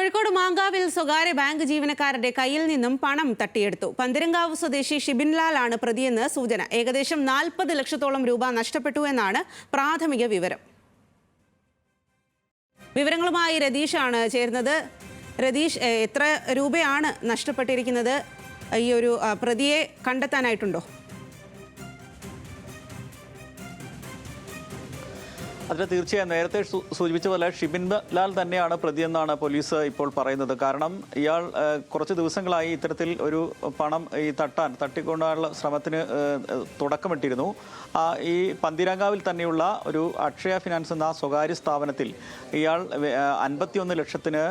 കോഴിക്കോട് മാങ്കാവിൽ സ്വകാര്യ ബാങ്ക് ജീവനക്കാരുടെ കയ്യിൽ നിന്നും പണം തട്ടിയെടുത്തു. പന്തിരങ്കാവ് സ്വദേശി ഷിബിൻലാലാണ് പ്രതിയെന്ന് സൂചന. ഏകദേശം 40 ലക്ഷത്തോളം രൂപ നഷ്ടപ്പെട്ടു എന്നാണ് പ്രാഥമിക വിവരം. വിവരങ്ങളുമായി രതീഷാണ് ചേർന്നത്. രതീഷ്, എത്ര രൂപയാണ് നഷ്ടപ്പെട്ടിരിക്കുന്നത്? ഈ ഒരു പ്രതിയെ കണ്ടെത്താനായിട്ടുണ്ടോ? അതിന് തീർച്ചയായും നേരത്തെ സൂചിപ്പിച്ച പോലെ ഷിബിൻ ലാൽ തന്നെയാണ് പ്രതിയെന്നാണ് പോലീസ് ഇപ്പോൾ പറയുന്നത്. കാരണം ഇയാൾ കുറച്ച് ദിവസങ്ങളായി ഇത്തരത്തിൽ ഒരു പണം തട്ടിക്കൊണ്ടുള്ള ശ്രമത്തിന് തുടക്കമിട്ടിരുന്നു. ഈ പന്തിരാങ്കാവിൽ തന്നെയുള്ള ഒരു അക്ഷയ ഫിനാൻസ് എന്ന സ്വകാര്യ സ്ഥാപനത്തിൽ ഇയാൾ 51 ലക്ഷത്തിന്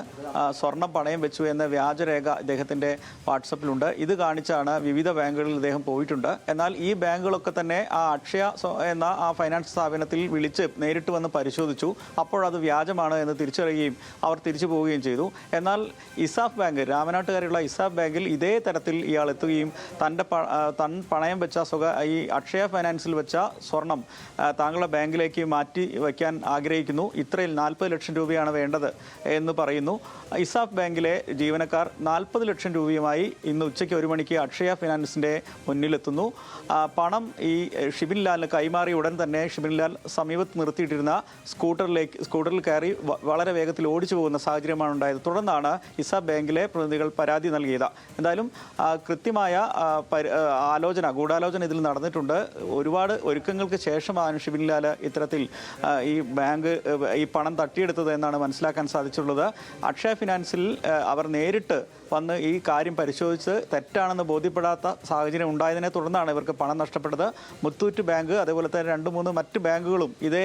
സ്വർണം പണയം വെച്ചു എന്ന വ്യാജരേഖ ഇദ്ദേഹത്തിൻ്റെ വാട്സപ്പിലുണ്ട്. ഇത് കാണിച്ചാണ് വിവിധ ബാങ്കുകളിൽ ഇദ്ദേഹം പോയിട്ടുണ്ട്. എന്നാൽ ഈ ബാങ്കുകളൊക്കെ തന്നെ ആ അക്ഷയ എന്ന ആ ഫൈനാൻസ് സ്ഥാപനത്തിൽ വിളിച്ച് നേരിട്ട് വന്ന് പരിശോധിച്ചു. അപ്പോഴത് വ്യാജമാണ് എന്ന് തിരിച്ചറിയുകയും അവർ തിരിച്ചു പോവുകയും ചെയ്തു. എന്നാൽ ഇസാഫ് ബാങ്ക്, രാമനാട്ടുകാരുള്ള ഇസാഫ് ബാങ്കിൽ ഇതേ തരത്തിൽ ഇയാൾ എത്തുകയും തൻ പണയം വെച്ച ഈ അക്ഷയ ഫൈനാൻസിൽ വെച്ച സ്വർണം താങ്കളുടെ ബാങ്കിലേക്ക് മാറ്റി വയ്ക്കാൻ ആഗ്രഹിക്കുന്നു, ഇത്രയിൽ 40 ലക്ഷം രൂപയാണ് വേണ്ടത് എന്ന് പറയുന്നു. ഇസാഫ് ബാങ്കിലെ ജീവനക്കാർ 40 ലക്ഷം രൂപയുമായി ഇന്ന് ഉച്ചയ്ക്ക് 1 മണിക്ക് അക്ഷയ ഫിനാൻസിൻ്റെ മുന്നിലെത്തുന്നു. പണം ഈ ഷിബിൻ ലാലിന് കൈമാറിയ ഉടൻ തന്നെ ഷിബിൻ ലാൽ സമീപത്ത് നിർത്തിയിട്ടിരുന്ന സ്കൂട്ടറിൽ കയറി വളരെ വേഗത്തിൽ ഓടിച്ചു പോകുന്ന സാഹചര്യമാണ് ഉണ്ടായത്. തുടർന്നാണ് ഇസാഫ് ബാങ്കിലെ പ്രതിനിധികൾ പരാതി നൽകിയത്. എന്തായാലും കൃത്യമായ ഗൂഢാലോചന ഇതിൽ നടന്നിട്ടുണ്ട്. ഒരുപാട് ഒരുക്കങ്ങൾക്ക് ശേഷമാണ് ഷിബിൻ ലാൽ ഇത്തരത്തിൽ ഈ പണം തട്ടിയെടുത്തത് എന്നാണ് മനസ്സിലാക്കാൻ സാധിച്ചിട്ടുള്ളത്. അക്ഷയ ഫിനാൻസിൽ അവർ നേരിട്ട് വന്ന് ഈ കാര്യം പരിശോധിച്ച് തെറ്റാണെന്ന് ബോധ്യപ്പെടാത്ത സാഹചര്യം ഉണ്ടായതിനെ തുടർന്നാണ് ഇവർക്ക് പണം നഷ്ടപ്പെട്ടത്. മുത്തൂറ്റ് ബാങ്ക്, അതേപോലെ തന്നെ 2-3 മറ്റ് ബാങ്കുകളും ഇതേ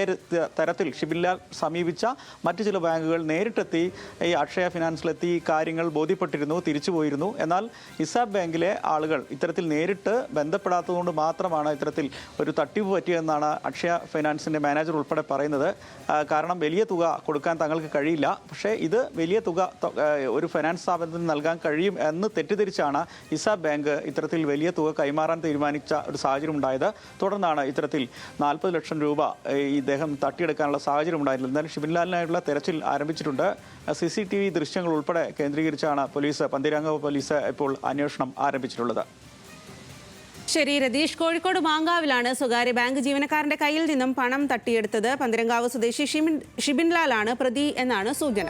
തരത്തിൽ ഷിബിൻ ലാൽ സമീപിച്ച മറ്റു ചില ബാങ്കുകൾ നേരിട്ടെത്തി ഈ അക്ഷയ ഫിനാൻസിലെത്തി ഈ കാര്യങ്ങൾ ബോധ്യപ്പെട്ടിരുന്നു, തിരിച്ചു പോയിരുന്നു. എന്നാൽ ഇസാഫ് ബാങ്കിലെ ആളുകൾ ഇത്തരത്തിൽ നേരിട്ട് ബന്ധപ്പെടാത്തതുകൊണ്ട് മാത്രമാണ് ഇത്തരത്തിൽ ഒരു തട്ടിപ്പ് പറ്റിയതെന്നാണ് അക്ഷയ ഫൈനാൻസിൻ്റെ മാനേജർ ഉൾപ്പെടെ പറയുന്നത്. കാരണം വലിയ തുക കൊടുക്കാൻ തങ്ങൾക്ക് കഴിയില്ല, പക്ഷേ ഇത് വലിയ തുക ഒരു ഫൈനാൻസ് സ്ഥാപനത്തിന് നൽകാൻ കഴിയും എന്ന് തെറ്റിദ്ധരിച്ചാണ് ഇസാഫ് ബാങ്ക് ഇത്തരത്തിൽ വലിയ തുക കൈമാറാൻ തീരുമാനിച്ച ഒരു സാഹചര്യം ഉണ്ടായത്. തുടർന്നാണ് ഇത്തരത്തിൽ 40 ലക്ഷം രൂപ ഇദ്ദേഹം തട്ടിയെടുക്കാനുള്ള സാഹചര്യം ഉണ്ടായിരുന്നത്. എന്നാലും ഷിബിൻ ലാലിനായിട്ടുള്ള തെരച്ചിൽ ആരംഭിച്ചിട്ടുണ്ട്. CCTV ദൃശ്യങ്ങൾ ഉൾപ്പെടെ കേന്ദ്രീകരിച്ചാണ് പന്തിരാങ്കാവ് പോലീസ് ഇപ്പോൾ അന്വേഷണം ആരംഭിച്ചിട്ടുള്ളത്. ശരി രതീഷ്, കോഴിക്കോട് മാങ്കാവിലാണ് സ്വകാര്യ ബാങ്ക് ജീവനക്കാരന്റെ കയ്യിൽ നിന്നും പണം തട്ടിയെടുത്തത്. പന്തിരങ്കാവ് സ്വദേശി ഷിബിൻ ലാലാണ് പ്രതി എന്നാണ് സൂചന.